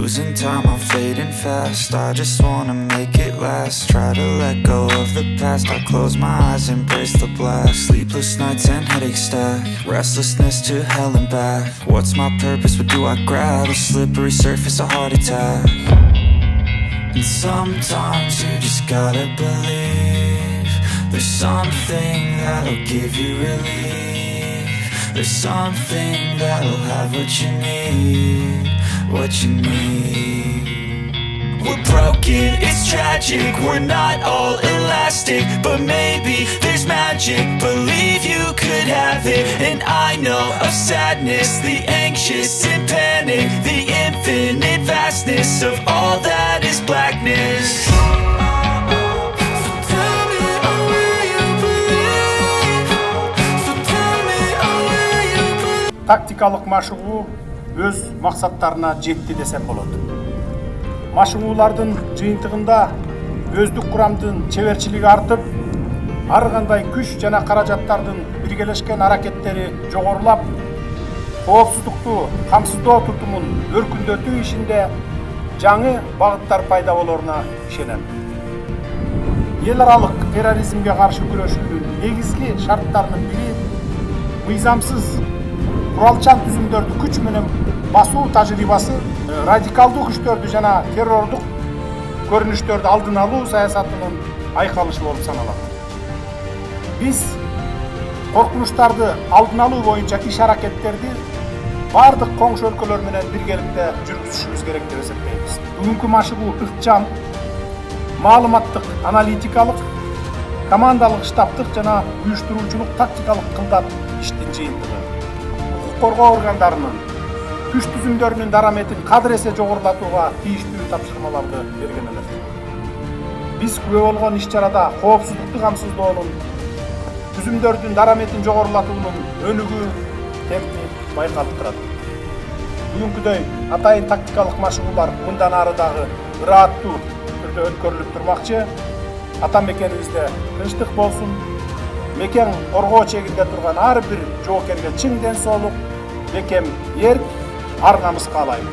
Losing time, I'm fading fast. I just wanna make it last. Try to let go of the past. I close my eyes, embrace the blast. Sleepless nights and headaches stack. Restlessness to hell and back. What's my purpose? What do I grab? A slippery surface, a heart attack. And sometimes you just gotta believe there's something that'll give you relief. There's something that'll have what you need, what you need. We're broken, it's tragic, we're not all elastic, but maybe there's magic, believe you could have it. And I know of sadness, the anxious and panic, the infinite vastness of all that is blackness. Тактикалык машыгуу өз максаттарына жетти десем болот. Машыгуулардын жыйынтыгында өздүк курамдын чеберчилиги артып, ар кандай күч жана каражаттардын биргелешкен аракеттери жогорулап, коопсуздукту камсыздоо тутумун өркүндөтүү ишинде жаңы багыттар пайда болоруна ишенем. Эл аралык терроризмге каршы күрөшүүнүн негизги шарттарынын бири мыйзамсыз куралчан түзүмдөрдү күч менен басуу тажрыйбасы, радикалдуу күчтөрдү жана террордук көрүнүштөрдү алдын алуу саясатынын айкалышы болуп саналат. Биз коркунучтарды алдын алуу боюнча иш-аракеттерди бардык коңшу өлкөлөр менен биргеликте жүргүзүшүбүз керек деп эсептейбиз. Бүгүнкү машыгуу ыкчам, маалыматтык, аналитикалык, командалык штабтык жана уюштуруучулук тактикалык кылдат иштин жыйынтыгы. Коргоо органдарынын күч түзүмдөрүнүн дараметин кадыр эсе жогорулатууга тийиштүү тапшырмаларды берген элек. Биз күбө болгон иш-чарада коопсуздукту камсыздоонун, түзүмдөрдүн дараметин жогорулатуунун өнүгүү темпи байкалып турат. Бүгүнкүдөй атайын тактикалык машыгуулар мындан ары дагы ырааттуу түрдө өткөрүлүп турмакчы. Ата мекенибизде тынчтык болсун. Мекен коргоо чегинде турган ар бир жоокерге чың ден соолук, бекем эрк, ар намыс каалайм.